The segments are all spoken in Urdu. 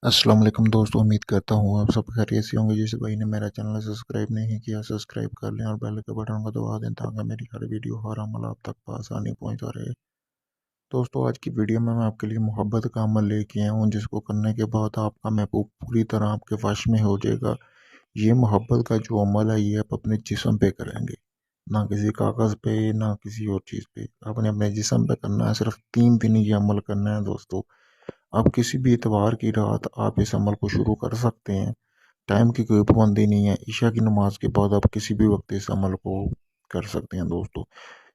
السلام علیکم دوستو، امید کرتا ہوں آپ سب خیریت سے ہوں گے۔ جس بھائی نے میرا چینل سبسکرائب نہیں کیا سبسکرائب کر لیں اور بیل کے بٹن کو دبا دیں تاکہ میری ہر ویڈیو ہر عمل آپ تک بآسانی پہنچتا رہے۔ دوستو آج کی ویڈیو میں آپ کے لیے محبت کا عمل لے کے آیا ہوں، جس کو کرنے کے بعد آپ کا محبوب پوری طرح آپ کے وش میں ہو جائے گا۔ یہ محبت کا جو عمل ہے یہ آپ اپنے جسم پہ کریں گے، نہ کسی کاغذ پہ نہ کسی اور چیز پہ۔ آپ نے اپنے جسم پہ کرنا ہے، صرف 3 دن یہ عمل کرنا ہے دوستو۔ آپ کسی بھی اتوار کی رات آپ اس عمل کو شروع کر سکتے ہیں، ٹائم کی کوئی پابندی نہیں ہے۔ عشاء کی نماز کے بعد آپ کسی بھی وقت اس عمل کو کر سکتے ہیں دوستو۔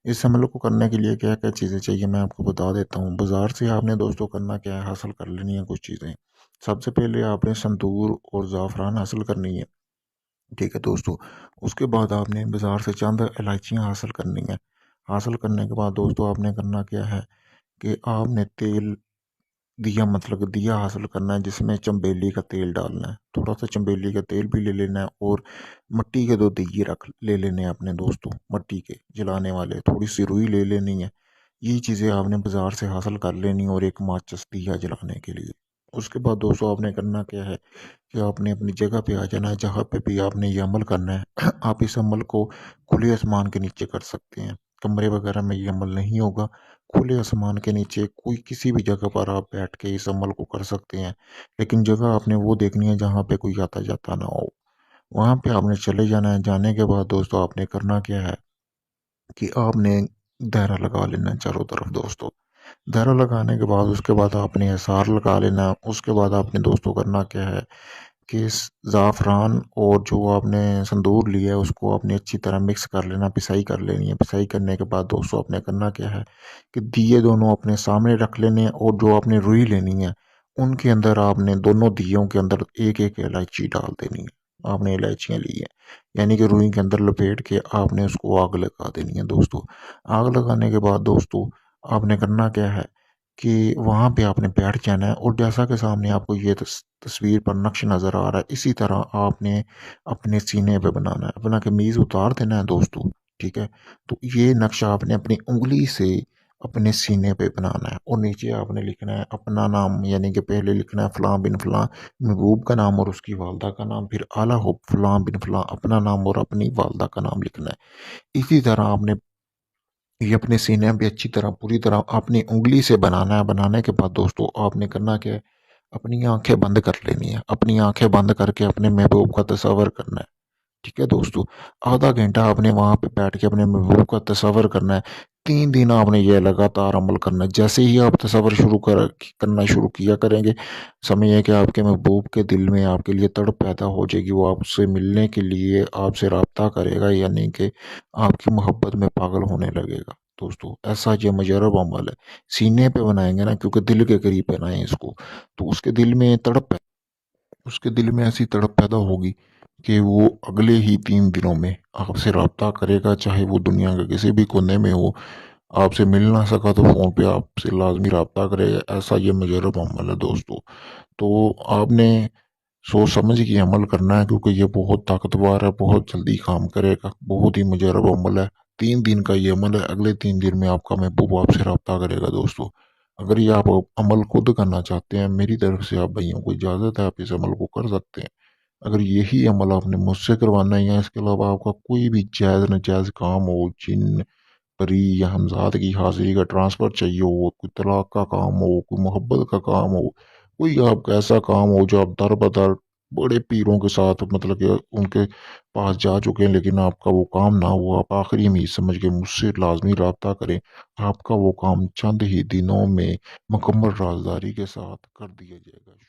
اس عمل کو کرنے کے لیے کیا کیا چیزیں چاہیے میں آپ کو بتا دیتا ہوں۔ بازار سے آپ نے دوستو کرنا کیا ہے، حاصل کر لینی ہے کچھ چیزیں۔ سب سے پہلے آپ نے سندور اور زعفران حاصل کرنی ہے، ٹھیک ہے دوستو۔ اس کے بعد آپ نے بازار سے چند الائچیاں حاصل کرنی ہے۔ حاصل کرنے کے بعد دوستو آپ نے کرنا کیا ہے کہ آپ نے تیل دیا دیا حاصل کرنا ہے، جس میں چمبیلی کا تیل ڈالنا ہے۔ تھوڑا سا چمبیلی کا تیل بھی لے لینا ہے اور مٹی کے 2 دیے لے لینے ہیں اپنے دوستوں، مٹی کے جلانے والے۔ تھوڑی سی روئی لے لینی ہے۔ یہ چیزیں آپ نے بازار سے حاصل کر لینی اور ایک ماچس دیا جلانے کے لیے۔ اس کے بعد دوستوں آپ نے کرنا کیا ہے کہ آپ نے اپنی جگہ پہ آ جانا ہے جہاں پہ بھی آپ نے یہ عمل کرنا ہے۔ آپ اس عمل کو کھلے آسمان کے نیچے کر سکتے ہیں، کمرے وغیرہ میں یہ عمل نہیں ہوگا۔ کھلے آسمان کے نیچے کوئی کسی بھی جگہ پر آپ بیٹھ کے اس عمل کو کر سکتے ہیں، لیکن جگہ آپ نے وہ دیکھنی ہے جہاں پہ کوئی آتا جاتا نہ ہو۔ وہاں پہ آپ نے چلے جانا ہے۔ جانے کے بعد دوستو آپ نے کرنا کیا ہے کہ آپ نے دائرہ لگا لینا ہے چاروں طرف دوستو۔ دائرہ لگانے کے بعد اس کے بعد آپ نے حصار لگا لینا ہے۔ اس کے بعد آپ نے دوستو کرنا کیا ہے کہ زعفران اور جو آپ نے سندور لیا ہے اس کو آپ نے اچھی طرح مکس کر لینا، پسائی کر لینی ہے۔ پسائی کرنے کے بعد دوستو آپ نے کرنا کیا ہے کہ دیے دونوں اپنے سامنے رکھ لینے ہیں اور جو آپ نے روئی لینی ہے ان کے اندر آپ نے دونوں دیوں کے اندر ایک ایک الائچی ڈال دینی ہے۔ آپ نے الائچیاں لی ہیں، یعنی کہ روئی کے اندر لپیٹ کے آپ نے اس کو آگ لگا دینی ہے دوستو۔ آگ لگانے کے بعد دوستو آپ نے کرنا کیا ہے کہ وہاں پہ آپ نے بیٹھ جانا ہے، اور جیسا کہ سامنے آپ کو یہ تصویر پر نقش نظر آ رہا ہے، اسی طرح آپ نے اپنے سینے پہ بنانا ہے۔ اپنا قمیض اتار دینا ہے دوستو، ٹھیک ہے۔ تو یہ نقشہ آپ نے اپنی انگلی سے اپنے سینے پہ بنانا ہے، اور نیچے آپ نے لکھنا ہے اپنا نام، یعنی کہ پہلے لکھنا ہے فلاں بن فلاں محبوب کا نام اور اس کی والدہ کا نام، پھر اعلیٰ حب فلاں بن فلاں اپنا نام اور اپنی والدہ کا نام لکھنا ہے۔ اسی طرح آپ نے یہ اپنے سینے پہ اچھی طرح پوری طرح اپنی انگلی سے بنانا ہے۔ بنانے کے بعد دوستو آپ نے کرنا کیا ہے، اپنی آنکھیں بند کر لینی ہے۔ اپنی آنکھیں بند کر کے اپنے محبوب کا تصور کرنا ہے، ٹھیک ہے دوستو۔ آدھا گھنٹہ آپ نے وہاں پہ بیٹھ کے اپنے محبوب کا تصور کرنا ہے۔ 3 دن آپ نے یہ لگاتار عمل کرنا ہے۔ جیسے ہی آپ تصور کرنا شروع کیا کریں گے، سمجھیں کہ آپ کے محبوب کے دل میں آپ کے لیے تڑپ پیدا ہو جائے گی۔ وہ آپ سے ملنے کے لیے آپ سے رابطہ کرے گا، یعنی کہ آپ کی محبت میں پاگل ہونے لگے گا دوستو۔ ایسا یہ مجرب عمل ہے، سینے پہ بنائیں گے نا، کیونکہ دل کے قریب بنائیں اس کو، تو اس کے دل میں اس کے دل میں ایسی تڑپ پیدا ہوگی کہ وہ اگلے ہی 3 دنوں میں آپ سے رابطہ کرے گا، چاہے وہ دنیا کے کسی بھی کونے میں ہو۔ آپ سے مل نہ سکا تو فون پہ آپ سے لازمی رابطہ کرے گا۔ ایسا یہ مجرب عمل ہے دوستو۔ تو آپ نے سوچ سمجھ کے عمل کرنا ہے، کیونکہ یہ بہت طاقتور ہے، بہت جلدی کام کرے گا، بہت ہی مجرب عمل ہے۔ 3 دن کا یہ عمل ہے، اگلے 3 دن میں آپ کا محبوب آپ سے رابطہ کرے گا دوستو۔ اگر یہ آپ عمل خود کرنا چاہتے ہیں، میری طرف سے آپ بھائیوں کو اجازت ہے، آپ اس عمل کو کر سکتے ہیں۔ اگر یہی عمل آپ نے مجھ سے کروانا ہے یا اس کے علاوہ آپ کا کوئی بھی جائز ناجائز کام ہو، جن پری یا ہمزاد کی حاضری کا ٹرانسفر چاہیے ہو، کوئی طلاق کا کام ہو، کوئی محبت کا کام ہو، کوئی آپ کا ایسا کام ہو جو آپ در بدر بڑے پیروں کے ساتھ کہ ان کے پاس جا چکے ہیں لیکن آپ کا وہ کام نہ ہوا، آپ آخری امید سمجھ کے مجھ سے لازمی رابطہ کریں۔ آپ کا وہ کام چند ہی دنوں میں مکمل رازداری کے ساتھ کر دیا جائے گا۔